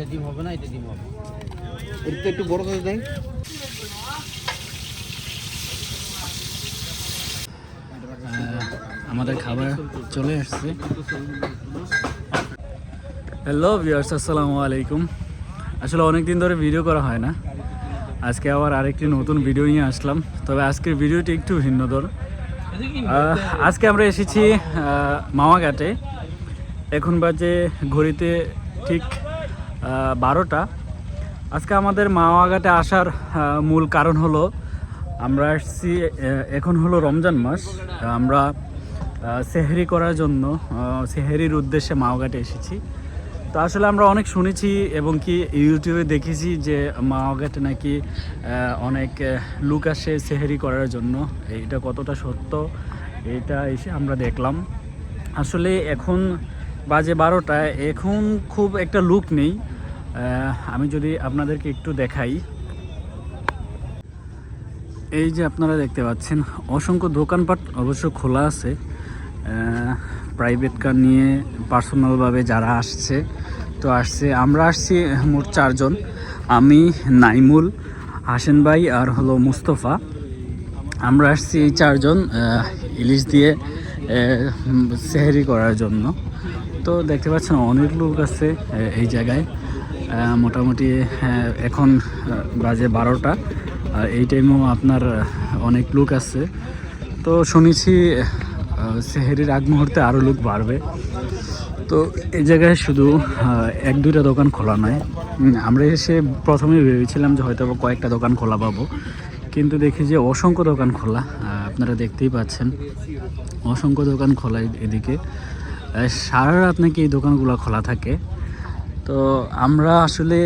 এটা ডিম হবে না, এটা ডিম হবে। এটা একটু বড় করে দেন। আমাদের খাবার চলে আসছে। হ্যালো ভিউয়ার্স, আসসালামু আলাইকুম। আসলে অনেক দিন ধরে ভিডিও করা হয় না, আজকে আবার আরেকটি নতুন ভিডিও নিয়ে আসলাম। তবে আজকের ভিডিওটি একটু ভিন্নধর। আজকে আমরা এসেছি মাওয়াঘাটে। এখন বাজে ঘড়িতে ঠিক 12টা। আজকে আমাদের মাওয়াঘাটে আসার মূল কারণ হলো আমরা আসছি, এখন হলো রমজান মাস। আমরা সেহরি করার জন্য সেহরির উদ্দেশ্যে মাওয়াঘাটে এসেছি। তো আসলে আমরা অনেক শুনেছি এবং কি ইউটিউবে দেখেছি যে মাওয়াঘাটে নাকি অনেক লোক আসে সেহরি করার জন্য। এটা কতটা সত্য এটা এসে আমরা দেখলাম। আসলে এখন বাজে 12টা, এখন খুব একটা লুক নেই। আমি যদি আপনাদেরকে একটু দেখাই, এই যে আপনারা দেখতে পাচ্ছেন অসংখ্য দোকানপাট অবশ্য খোলা আছে। প্রাইভেট কার নিয়ে পার্সোনালভাবে যারা আসছে তো আসছে। আমরা আসছি মোট 4 জন, আমি, নাইমুল, হাসেন ভাই আর হলো মুস্তফা। আমরা আসছি এই 4 জন ইলিশ দিয়ে সেহরি করার জন্য। তো দেখতে পাচ্ছেন অনেক লোক আছে এই জায়গায়। মোটামুটি এখন বাজে 12টা, আর এই টাইমেও আপনার অনেক লোক আছে। তো শুনেছি সেহরির আগ মুহূর্তে আরও লোক বাড়বে। তো এই জায়গায় শুধু 1-2টা দোকান খোলা নয়। আমরা এসে প্রথমে ভেবেছিলাম যে হয়তো কয়েকটা দোকান খোলা পাবো, কিন্তু দেখি যে অসংখ্য দোকান খোলা। আপনারা দেখতেই পাচ্ছেন অসংখ্য দোকান খোলা। এদিকে সারা রাত নাকি এই দোকানগুলো খোলা থাকে। তো আমরা আসলে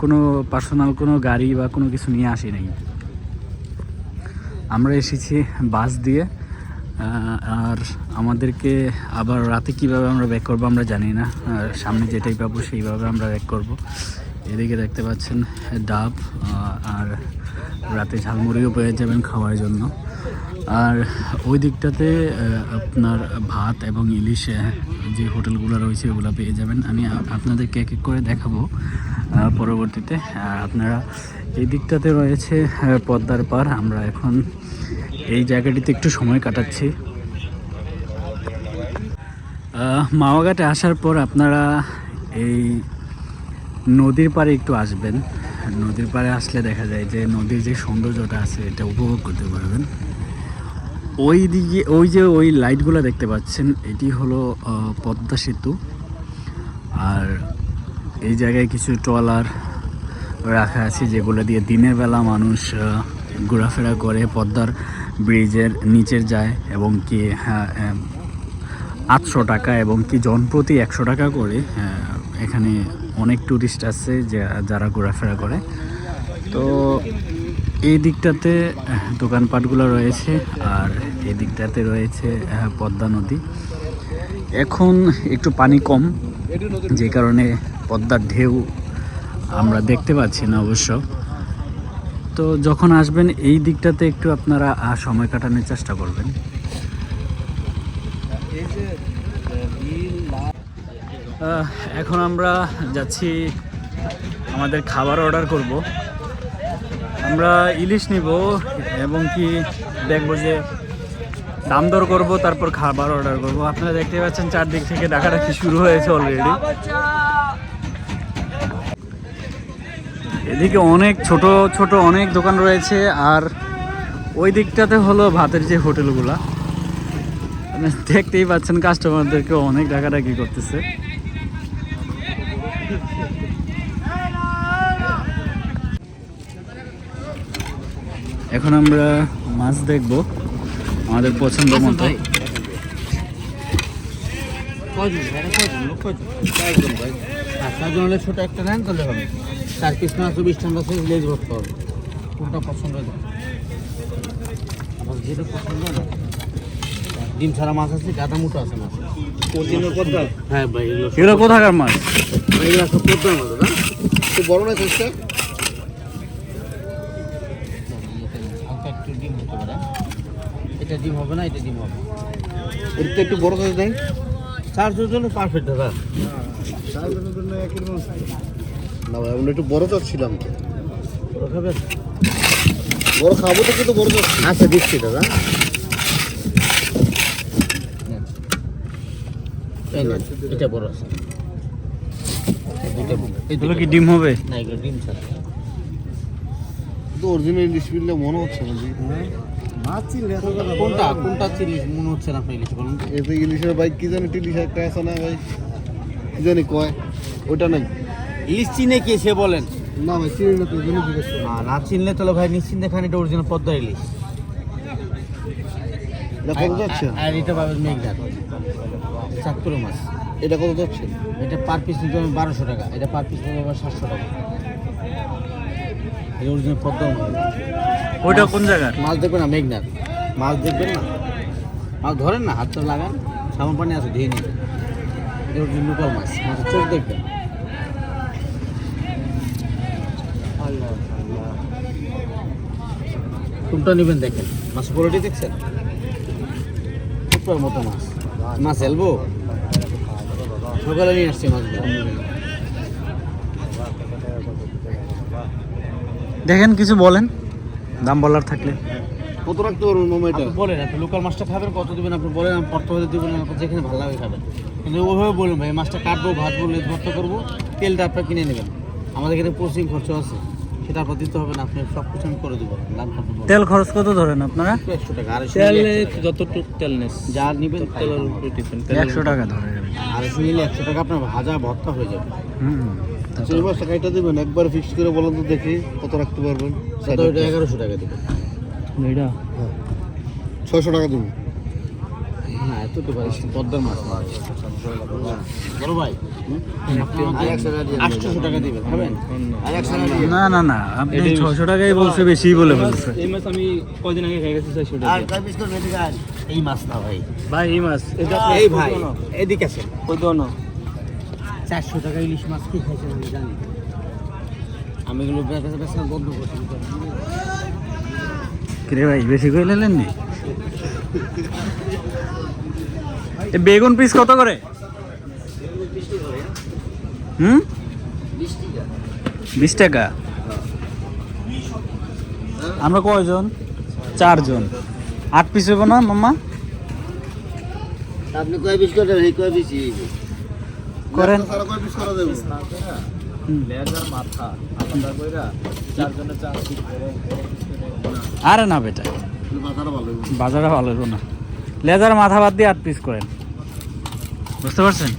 কোনো পার্সোনাল কোনো গাড়ি বা কোনো কিছু নিয়ে আসি নাই, আমরা এসেছি বাস দিয়ে। আর আমাদেরকে আবার রাতে কিভাবে আমরা ব্যাক করবো আমরা জানি না, সামনে যেটাই পাবো সেইভাবে আমরা ব্যাক করব। এদিকে দেখতে পাচ্ছেন ডাব, আর রাতে ঝালমুড়িও পেয়ে যাবেন খাওয়ার জন্য। আর ওই দিকটাতে আপনার ভাত এবং ইলিশ যে হোটেলগুলো রয়েছে ওগুলো পেয়ে যাবেন। আমি আপনাদেরকে এক এক করে দেখাবো পরবর্তীতে। আপনারা এই দিকটাতে রয়েছে পদ্মার পাড়। আমরা এখন এই জায়গাটিতে একটু সময় কাটাচ্ছি। মাওয়াঘাটে আসার পর আপনারা এই নদীর পাড়ে একটু আসবেন। নদীর পাড়ে আসলে দেখা যায় যে নদীর যে সৌন্দর্যটা আছে এটা উপভোগ করতে পারবেন। ওই দিকে ওই লাইটগুলো দেখতে পাচ্ছেন, এটি হলো পদ্মা সেতু। আর এই জায়গায় কিছু ট্রলার রাখা আছে যেগুলো দিয়ে দিনের বেলা মানুষ ঘোরাফেরা করে, পদ্মার ব্রিজের নিচের যায়। এবং কি 800 টাকা এবং কি জনপ্রতি 100 টাকা করে এখানে অনেক টুরিস্ট আছে যারা ঘোরাফেরা করে। তো এই দিকটাতে দোকানপাটগুলো রয়েছে, আর এই দিকটাতে রয়েছে পদ্মা নদী। এখন একটু পানি কম, যে কারণে পদ্মার ঢেউ আমরা দেখতে পাচ্ছি না অবশ্য। তো যখন আসবেন এই দিকটাতে একটু আপনারা সময় কাটানোর চেষ্টা করবেন। এখন আমরা যাচ্ছি আমাদের খাবার অর্ডার করব। আমরা ইলিশ নিব এবং কি দেখবো যে দাম দর করবো, তারপর খাবার অর্ডার করব। আপনারা দেখতে পাচ্ছেন চারদিক থেকে ডাকাডাকি শুরু হয়েছে অলরেডি। এদিকে অনেক ছোট ছোট অনেক দোকান রয়েছে, আর ওই দিকটাতে হলো ভাতের যে হোটেলগুলা। আপনি দেখতেই পাচ্ছেন কাস্টমারদেরকে অনেক ডাকাডাকি করতেছে। এখন আমরা মাছ দেখব আমাদের পছন্দ মতো। ছোট একটা নেন তাহলে হবে। 4 পিস মাছ 20 টাকা লেজ ভরতে হবে। কোনটা পছন্দ হয় আমার যেটা পছন্দ হয়। ডিম ছাড়া মাছ আছে, গাদা মুটো আছে মাছ। হ্যাঁ ভাই, এগুলো কোথাকার মাছ? এগুলো সব পদ্মার মাছ না, খুব বড় না চেষ্টা। হালকা একটু ডিম হতে পারে। এটা ডিম হবে না, এটা ডিম হবে। এটা একটু বড় করে দেন। 4 জনের জন্য পারফেক্ট দাদা। 4 জনের জন্য একই মাছ। না ভাই আমরা একটু বড় চাচ্ছিলাম তো। বড় খাবেন? বড় খাবো তো, কিন্তু বড় চাচ্ছি। আচ্ছা দিচ্ছি দাদা। এই নেন, এটা বড় আছে। এগুলো কি ডিম হবে? না, এগুলো ডিম ছাড়া। তো অরিজিনাল ইলিশ ফিরলে মনে হচ্ছে না জি। কোনটা কোনটা চিলি মনে হচ্ছে না আপনি ইলিশ বলুন তো? এতে ইলিশের ভাই কি জানি টিলিশ একটা আছে না ভাই, কি জানি কয়, ওইটা নাই। ইলিশ চিনে কে সে বলেন? না ভাই চিনি না তো, জন্য জিজ্ঞেস করি। না চিনলে তাহলে ভাই নিশ্চিন্তে খান, এটা অরিজিনাল পদ্মা ইলিশ। এটা কত যাচ্ছে? আর এটা পাবেন মেঘনাথ, চাঁদপুরের মাছ। এটা কত যাচ্ছে? এটা পার পিস নিতে হবে 1200 টাকা, এটা পার পিস নিতে হবে 700 টাকা। এটা অরিজিনাল পদ্মা মাছ। ওইটা কোন জায়গার? মাছ দেখবেন না মেঘনাথ, মাছ দেখবেন না, মাছ ধরেন না, হাতটা লাগান, সামন পানি আছে ধুয়ে নিন। এটা অরিজিনাল লোকাল মাছ, মাছের চোখ দেখবেন। কোনটা নেবেন দেখেন, মাছ কোয়ালিটি দেখছেন, সুপার মতো মাছ। মাছ এলবো সকালে নিয়ে আসছে মাছগুলো। দেখেন কিছু বলেন, দাম বলার থাকলে। কত রাখতে পারবেন মামা এটা? আপনি বলেন, আপনি লোকাল মাছটা খাবেন কত দিবেন, আপনি বলেন, আমি পড়তে হতে দেবেন, আপনার যেখানে ভালো লাগে খাবেন। কিন্তু ওইভাবে বলুন ভাই, মাছটা কাটবো, ভাজবো, লেজ ভর্তা করবো, তেলটা আপনার কিনে নেবেন। আমাদের এখানে প্রসেসিং খরচ আছে, সেটা আপনার দিতে হবে না, আপনি সব কিছু আমি করে দেবো। দাম কত বলুন? তেল খরচ কত ধরেন আপনারা? 100 টাকা। আর যতটুকু তেল নেস যা নেবেন তেলের উপরে ডিপেন্ড। 100 টাকা ধরে যাবে। আর নিলে 100 টাকা আপনার ভাজা ভর্তা হয়ে যাবে। আচ্ছা এই মাছটা কাইটা দেবেন একবার ফিক্স করে বলেন তো দেখি কত রাখতে পারবেন। তো ওইটা 1100 টাকা দেবেন। এইটা 600 টাকা দেবেন। হ্যাঁ এত তো পারিস, পদ্মার মাছ বড় ভাই। আর 800 টাকা দিবেন, খাবেন? আর 100 টাকা দিবেন। না না না, আপনি 600 টাকাই বলছে, বেশি বলে বলছে। এই মাছ আমি কয়দিন আগে খেয়ে গেছি 400 আর টাকা। কয় পিস করে রেডি গাছ? এই মাছ না ভাই, ভাই এই মাছ এটা এই ভাই এদিকে আছে। কই দোনো 400 টাকা ইলিশ মাছ কি খাইছেন আমি জানি। আমি এগুলো বেচা বন্ধ করছি। কিরে ভাই বেশি করে নিলেন নি? এ বেগুন পিস কত করে? 20 টাকা। আমরা কয়জন? 4 জন। 8 পিস হইব না মাম্মা? আপনি কয় পিস করে দেবেন? কয় পিস করেন। সারা কয় পিস করা যাবে? লেজার মাথা আলাদা কইরা চারজনে 4 পিস করে আরে না বেটা, মাথাটা ভালো হইব। বাজারে ভালো হইব না। লেজার মাথা বাদ দিয়ে 8 পিস করেন, বুঝতে পারছেন?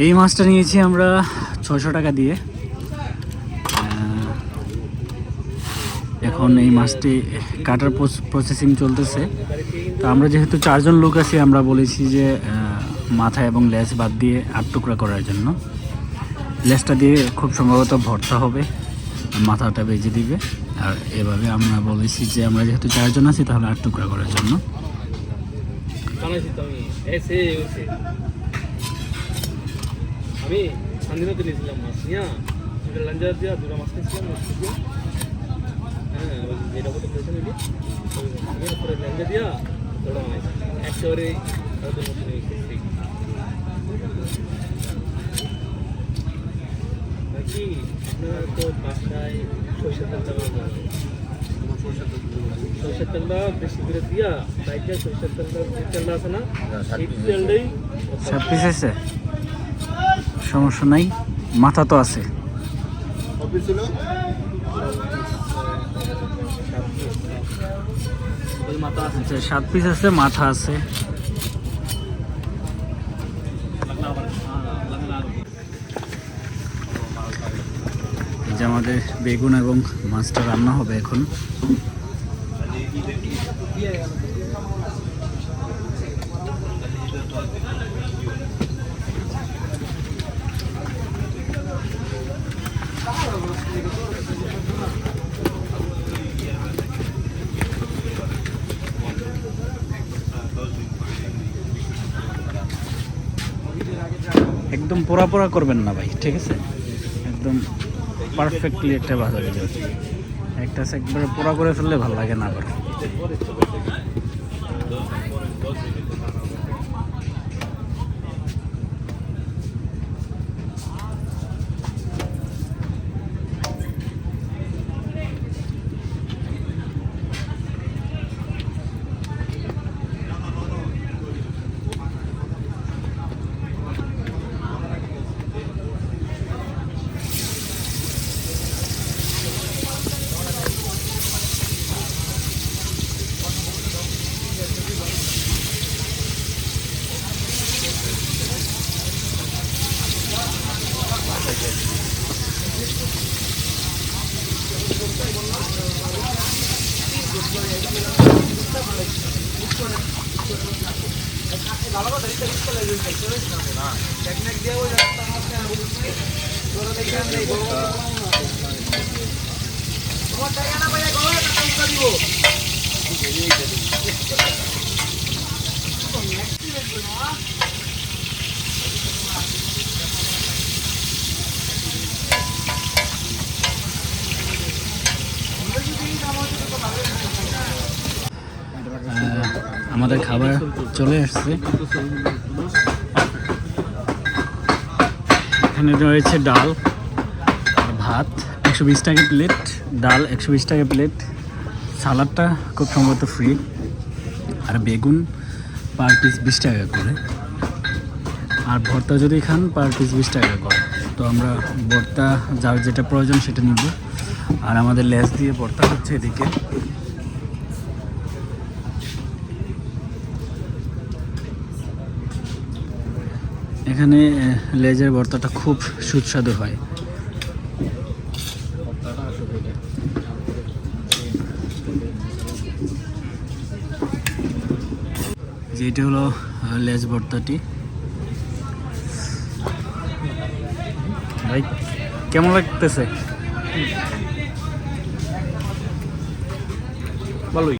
এই মাছটা নিয়েছি আমরা 600 টাকা দিয়ে। এখন এই মাছটি কাটার প্রসেসিং চলতেছে। তো আমরা যেহেতু 4 জন লোক আছি, আমরা বলেছি যে মাথা এবং লেজ বাদ দিয়ে 8 টুকরা করার জন্য। লেজটা দিয়ে খুব সম্ভবত ভর্তা হবে, মাথাটা ভেজে দিবে। আর এভাবে আমরা বলেছি যে আমরা যেহেতু 4 জন আছি, তাহলে 8 টুকরা করার জন্য। বানাইছি তো আমি এসে হইছে। আমি সান্দিনাতে নিয়েছিলাম মাছ নিয়া, এটা লাঞ্জার দিয়া দুটো মাছ নিয়েছিলাম। হ্যাঁ ওই যেটা কথা বলছেন ওই পরে লাঞ্জা দিয়া ওটা বানাইছি একেবারে ওদের মতো নিয়েছি। বাকি আপনারা তো বাসায় সরষের তেলটা ব্যবহার করেন। সরষের তেলটা বেশি করে দিয়া তাইকে সরষের তেলটা যে তেলটা আছে না, সেই তেলটাই 7 পিস আছে, সমস্যা নাই। মাথা তো আছে। অফিস ছিল ওই মাথা আছে। আচ্ছা 7 পিস আছে, মাথা আছে। এই যে আমাদের বেগুন এবং মাছটা রান্না হবে এখন। একদম পোড়া পোড়া করবেন না ভাই, ঠিক আছে? একদম পারফেক্টলি একটা ভাজা হয়ে যাবে। একটা একবারে পোড়া করে ফেললে ভালো লাগে না আবার। আমাদের খাবার চলে আসছে। এখানে রয়েছে ডাল আর ভাত 120 টাকা প্লেট, ডাল 120 টাকা প্লেট, সালাডটা খুব সম্ভবত ফ্রি, আর বেগুন পার পিস 20 টাকা করে, আর ভর্তা যদি খান পার পিস 20 টাকা করে। তো আমরা ভর্তা যার যেটা প্রয়োজন সেটা নিব। আর আমাদের লেস দিয়ে ভর্তা হচ্ছে এদিকে। এখানে লেজের ভর্তাটা খুব সুস্বাদু হয়। যেটা হলো লেজ ভর্তাটি। ভাই কেমন লাগতেছে? ভালোই।